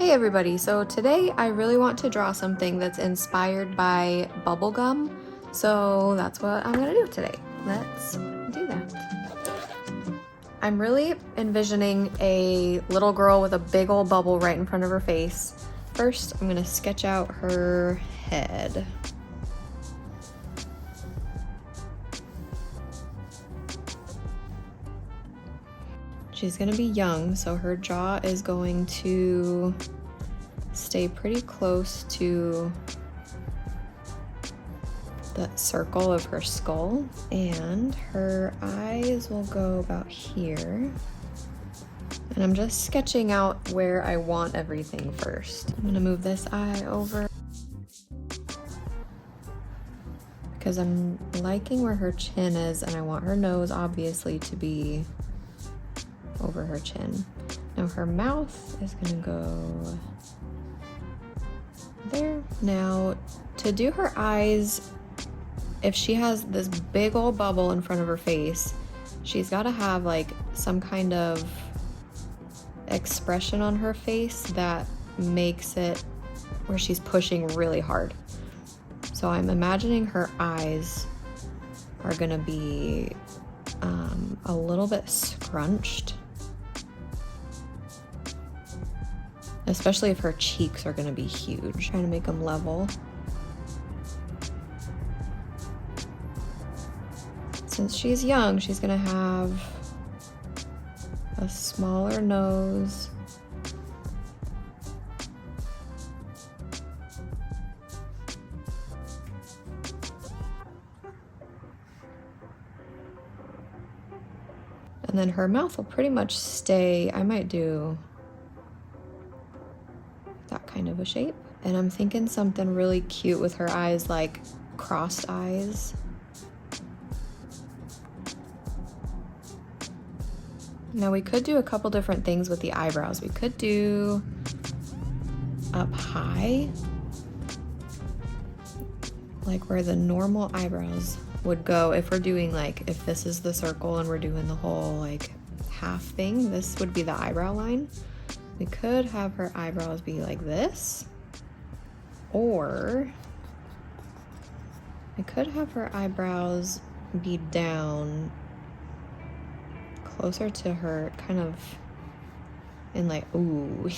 Hey everybody, so today I really want to draw something that's inspired by Bubblegum, so that's what I'm gonna do today. Let's do that. I'm really envisioning a little girl with a big old bubble right in front of her face. First, I'm gonna sketch out her head. She's gonna be young, so her jaw is going to stay pretty close to the circle of her skull, and her eyes will go about here. And I'm just sketching out where I want everything first. I'm gonna move this eye over because I'm liking where her chin is, and I want her nose obviously to be over her chin. Now her mouth is gonna go there. Now to do her eyes, if she has this big old bubble in front of her face, she's got to have like some kind of expression on her face that makes it where she's pushing really hard. So I'm imagining her eyes are gonna be a little bit scrunched, especially if her cheeks are gonna be huge. Trying to make them level. Since she's young, she's gonna have a smaller nose. And then her mouth will pretty much stay, I might do that kind of a shape. And I'm thinking something really cute with her eyes, like crossed eyes. Now we could do a couple different things with the eyebrows. We could do up high, like where the normal eyebrows would go. If we're doing like, if this is the circle and we're doing the whole like half thing, this would be the eyebrow line. We could have her eyebrows be like this, or we could have her eyebrows be down closer to her, kind of in like, ooh.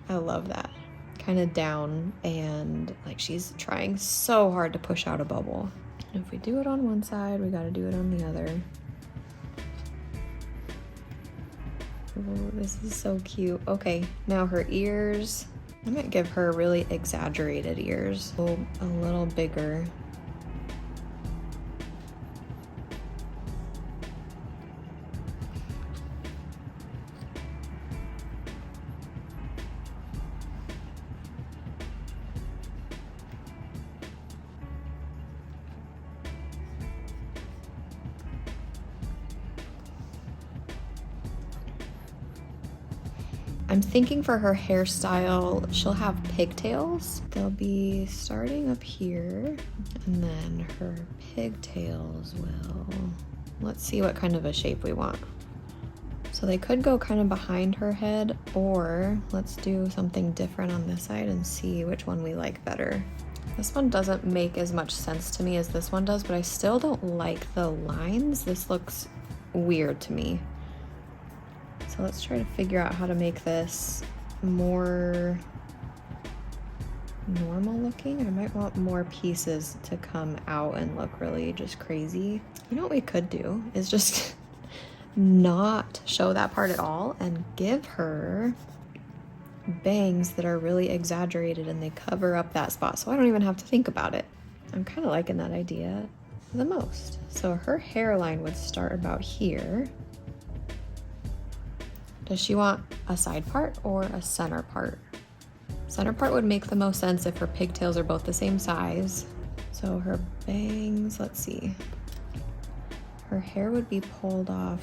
I love that. Kind of down, and like she's trying so hard to push out a bubble. And if we do it on one side, we gotta do it on the other. Ooh, this is so cute. Okay, now her ears. I might give her really exaggerated ears. Oh, a little bigger. I'm thinking for her hairstyle, she'll have pigtails. They'll be starting up here, and then her pigtails will, let's see what kind of a shape we want. So they could go kind of behind her head, or let's do something different on this side and see which one we like better. This one doesn't make as much sense to me as this one does, but I still don't like the lines. This looks weird to me. So let's try to figure out how to make this more normal looking. I might want more pieces to come out and look really just crazy. You know what we could do is just not show that part at all and give her bangs that are really exaggerated and they cover up that spot, so I don't even have to think about it. I'm kind of liking that idea the most. So her hairline would start about here. Does she want a side part or a center part? Center part would make the most sense if her pigtails are both the same size. So her bangs, let's see. Her hair would be pulled off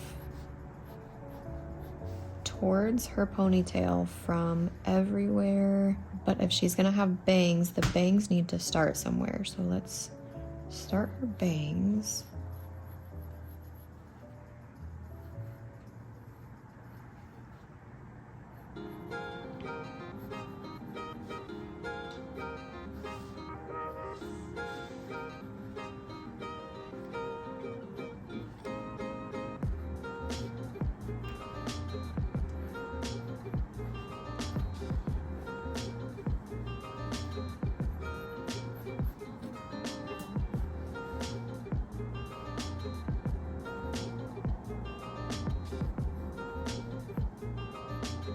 towards her ponytail from everywhere. But if she's gonna have bangs, the bangs need to start somewhere. So let's start her bangs.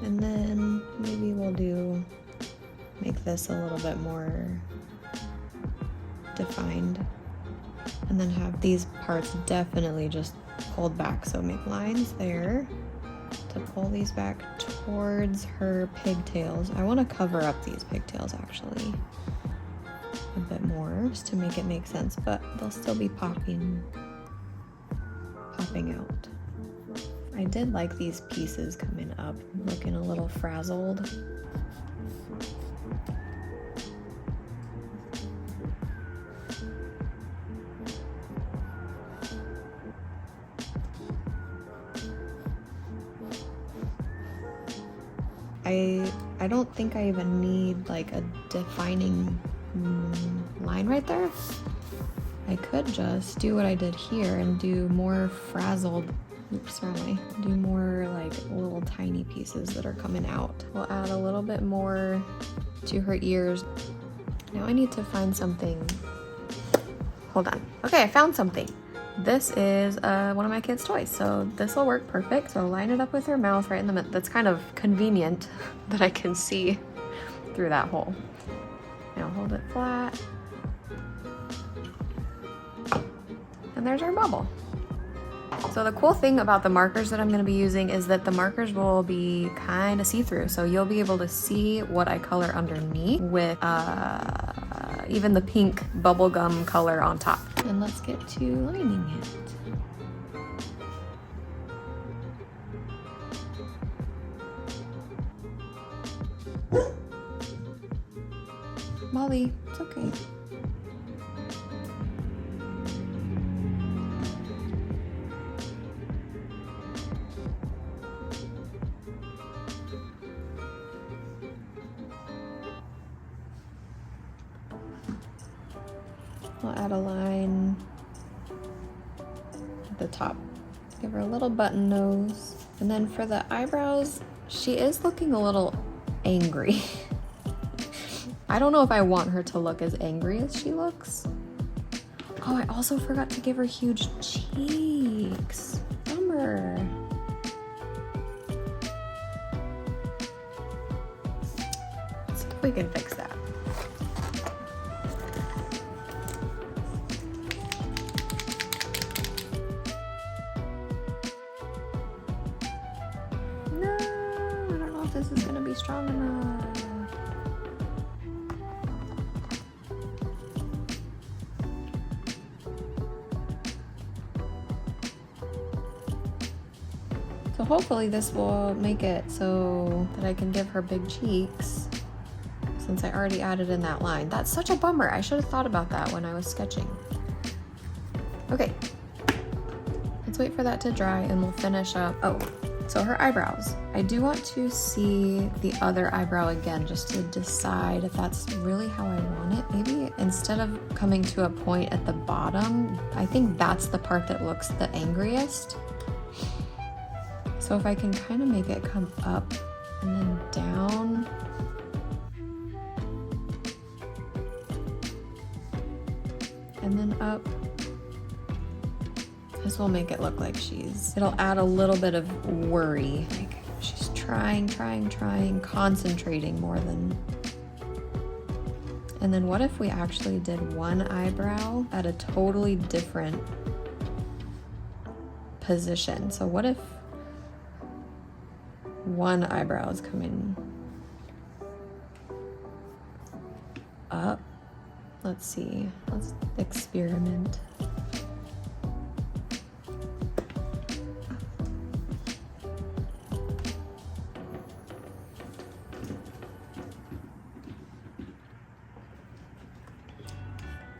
And then maybe we'll make this a little bit more defined. And then have these parts definitely just pulled back. So make lines there to pull these back towards her pigtails. I want to cover up these pigtails actually a bit more just to make it make sense, but they'll still be popping out. I did like these pieces coming up, looking a little frazzled. I don't think I even need like a defining line right there. I could just do what I did here and do more frazzled, oops, wrong way. Do more like little tiny pieces that are coming out. We'll add a little bit more to her ears. Now I need to find something. Hold on. Okay, I found something. This is one of my kids' toys, so this will work perfect. So line it up with her mouth right in the middle. That's kind of convenient that I can see through that hole. Now hold it flat. And there's our bubble. So the cool thing about the markers that I'm gonna be using is that the markers will be kind of see-through. So you'll be able to see what I color underneath with even the pink bubblegum color on top. And let's get to lining it. Molly, it's okay. I'll add a line at the top. Give her a little button nose. And then for the eyebrows, she is looking a little angry. I don't know if I want her to look as angry as she looks. Oh, I also forgot to give her huge cheeks. Bummer. Let's see if we can fix that. No, I don't know if this is gonna be strong enough. So hopefully this will make it so that I can give her big cheeks since I already added in that line. That's such a bummer. I should have thought about that when I was sketching. Okay, let's wait for that to dry and we'll finish up. Oh, so her eyebrows. I do want to see the other eyebrow again just to decide if that's really how I want it. Maybe instead of coming to a point at the bottom, I think that's the part that looks the angriest. So if I can kind of make it come up and then down. And then up. This will make it look like it'll add a little bit of worry. Like she's trying, concentrating more than. And then what if we actually did one eyebrow at a totally different position? So what if one eyebrow is coming up? Let's see, let's experiment.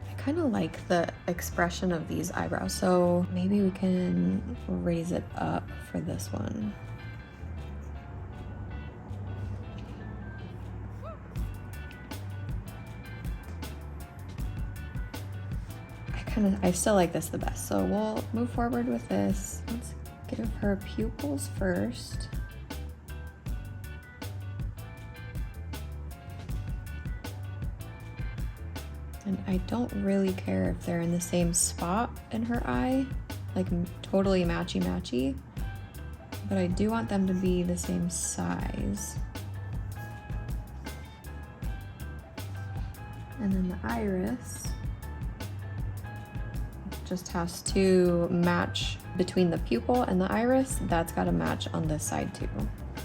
I kind of like the expression of these eyebrows, so maybe we can raise it up for this one. I still like this the best, so we'll move forward with this. Let's give her pupils first. And I don't really care if they're in the same spot in her eye, like totally matchy-matchy, but I do want them to be the same size. And then the iris just has to match between the pupil and the iris. That's got to match on this side too.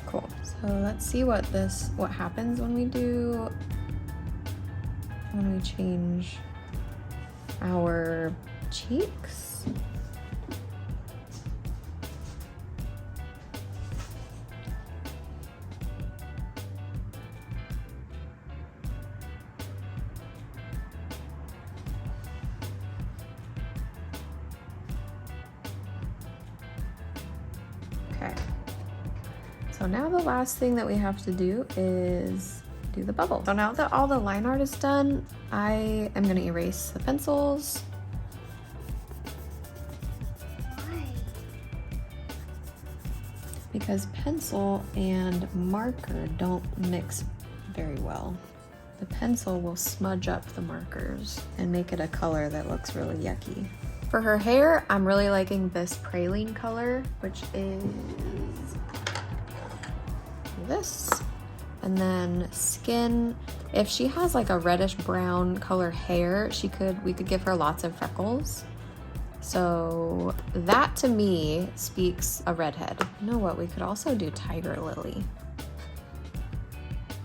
Cool. So let's see what happens when we change our cheeks. Okay. So now the last thing that we have to do is do the bubble. So now that all the line art is done, I am gonna erase the pencils. Why? Because pencil and marker don't mix very well. The pencil will smudge up the markers and make it a color that looks really yucky. For her hair, I'm really liking this praline color, which is this. And then skin, if she has like a reddish brown color hair, we could give her lots of freckles. So that to me speaks a redhead. You know what, we could also do tiger lily.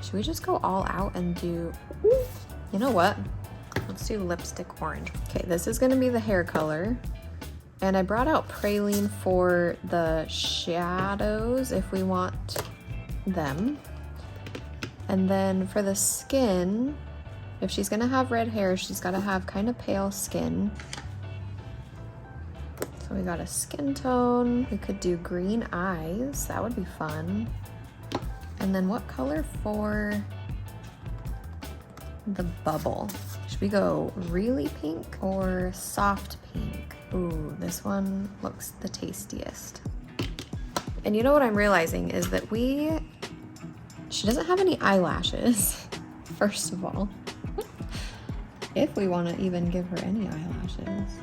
Should we just go all out and do, you know what? Let's do lipstick orange. Okay, this is gonna be the hair color. And I brought out praline for the shadows if we want them. And then for the skin, if she's gonna have red hair, she's gotta have kind of pale skin. So we got a skin tone. We could do green eyes, that would be fun. And then what color for the bubble? Should we go really pink or soft pink? Ooh, this one looks the tastiest. And you know what I'm realizing is that she doesn't have any eyelashes, first of all. If we want to even give her any eyelashes.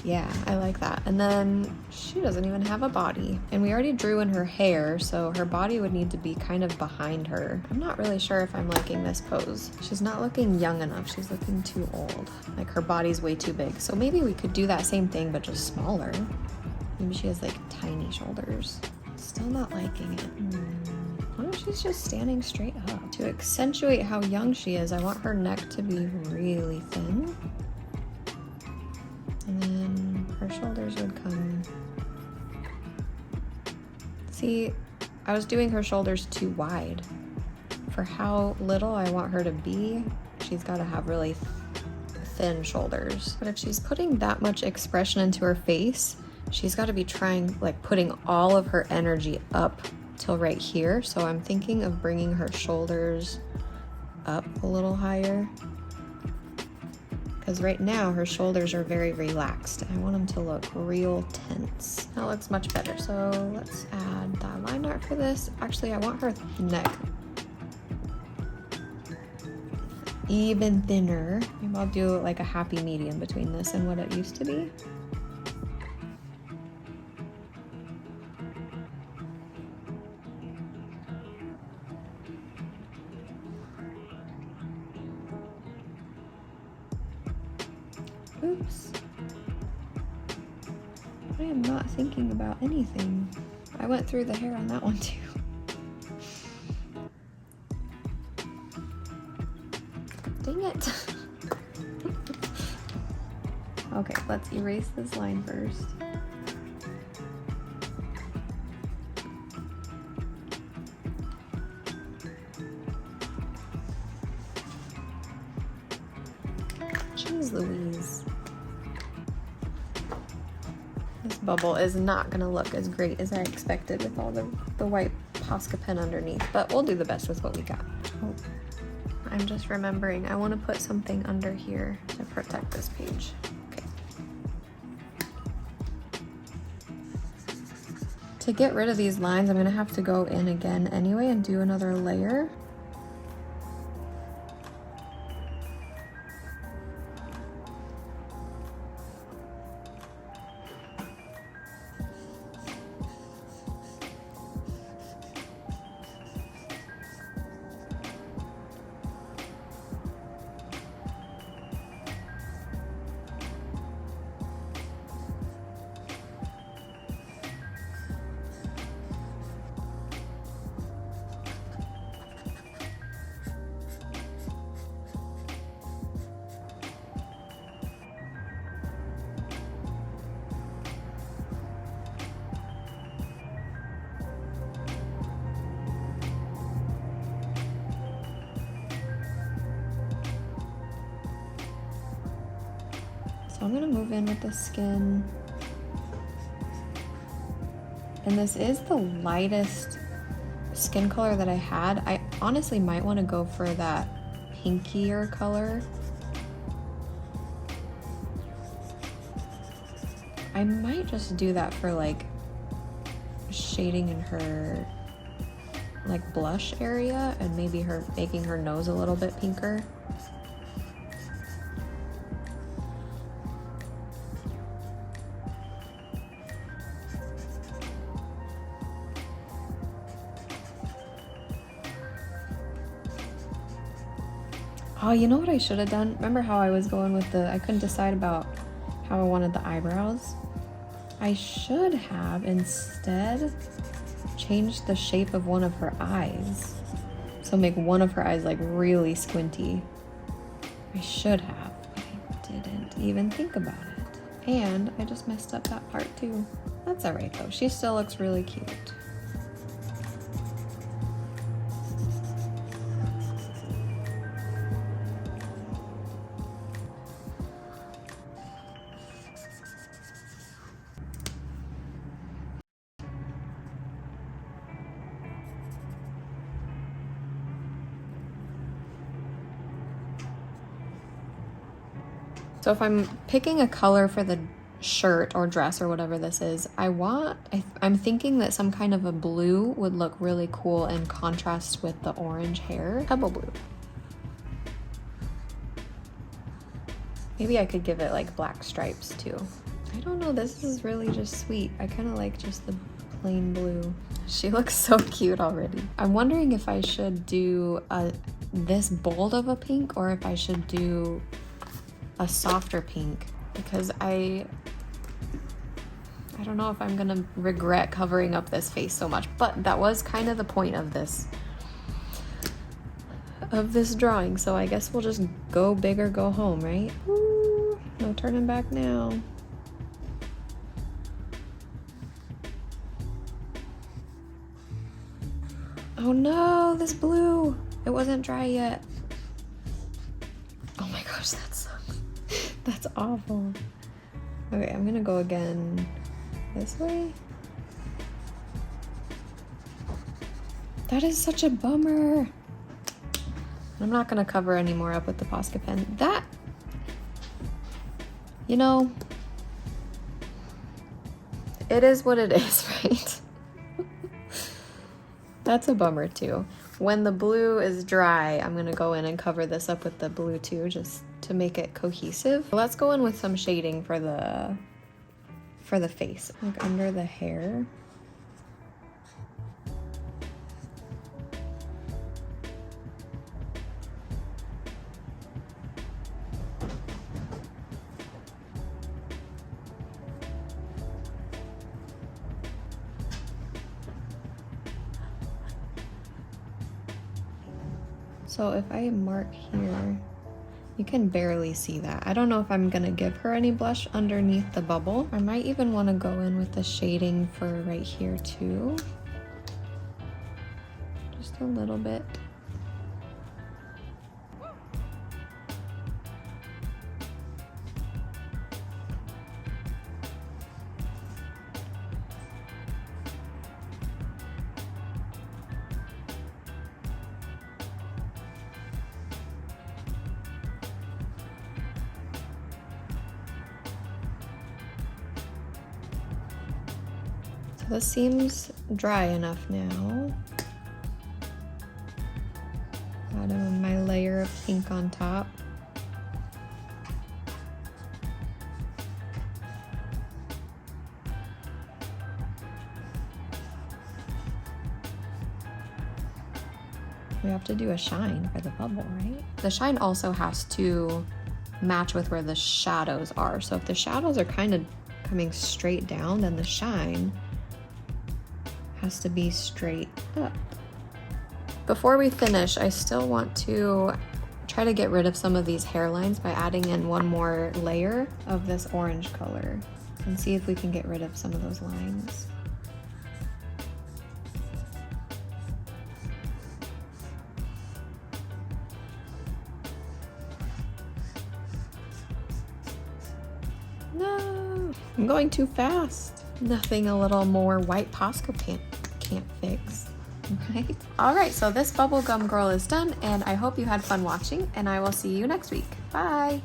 Yeah, I like that. And then she doesn't even have a body. And we already drew in her hair, so her body would need to be kind of behind her. I'm not really sure if I'm liking this pose. She's not looking young enough. She's looking too old. Like her body's way too big. So maybe we could do that same thing, but just smaller. Maybe she has like tiny shoulders. Still not liking it. What if she's just standing straight up? To accentuate how young she is, I want her neck to be really thin. And then her shoulders would come. See, I was doing her shoulders too wide. For how little I want her to be, she's gotta have really thin shoulders. But if she's putting that much expression into her face, she's gotta be putting all of her energy up till right here. So I'm thinking of bringing her shoulders up a little higher. Because right now her shoulders are very relaxed. I want them to look real tense. That looks much better. So let's add that line art for this. Actually, I want her neck even thinner. Maybe I'll do like a happy medium between this and what it used to be. Oops. I am not thinking about anything. I went through the hair on that one too. Dang it. Okay, let's erase this line first. Jeez Louise. This bubble is not gonna look as great as I expected with all the white Posca pen underneath, but we'll do the best with what we got. Oh, I'm just remembering, I wanna put something under here to protect this page. Okay. To get rid of these lines, I'm gonna have to go in again anyway and do another layer. I'm gonna move in with the skin. And this is the lightest skin color that I had. I honestly might want to go for that pinkier color. I might just do that for like shading in her like blush area and maybe her making her nose a little bit pinker. Oh, you know what I should have done? Remember how I was going with I couldn't decide about how I wanted the eyebrows? I should have instead changed the shape of one of her eyes. So make one of her eyes like really squinty. I should have, but I didn't even think about it. And I just messed up that part too. That's all right though. She still looks really cute. So if I'm picking a color for the shirt or dress or whatever this is, I'm thinking that some kind of a blue would look really cool in contrast with the orange hair. Pebble blue. Maybe I could give it like black stripes too. I don't know, this is really just sweet. I kind of like just the plain blue. She looks so cute already. I'm wondering if I should do this bold of a pink or if I should do a softer pink, because I don't know if I'm gonna regret covering up this face so much, but that was kind of the point of this drawing, so I guess we'll just go big or go home, right? Ooh, no turning back now. Oh no, this blue, it wasn't dry yet. Oh my gosh, that sucks. That's awful. Okay, I'm gonna go again this way. That is such a bummer. I'm not gonna cover any more up with the Posca pen. That, you know, it is what it is, right? That's a bummer too. When the blue is dry, I'm gonna go in and cover this up with the blue too, just to make it cohesive. Let's go in with some shading for the face, like under the hair. So if I mark here, you can barely see that. I don't know if I'm gonna give her any blush underneath the bubble. I might even wanna go in with the shading for right here too. Just a little bit. This seems dry enough now. Add my layer of pink on top. We have to do a shine for the bubble, right? The shine also has to match with where the shadows are. So if the shadows are kind of coming straight down, then the shine has to be straight up. Before we finish, I still want to try to get rid of some of these hairlines by adding in one more layer of this orange color and see if we can get rid of some of those lines. I'm going too fast. Nothing a little more white Posca can't fix. Right? All right, so this bubblegum girl is done, and I hope you had fun watching, and I will see you next week. Bye.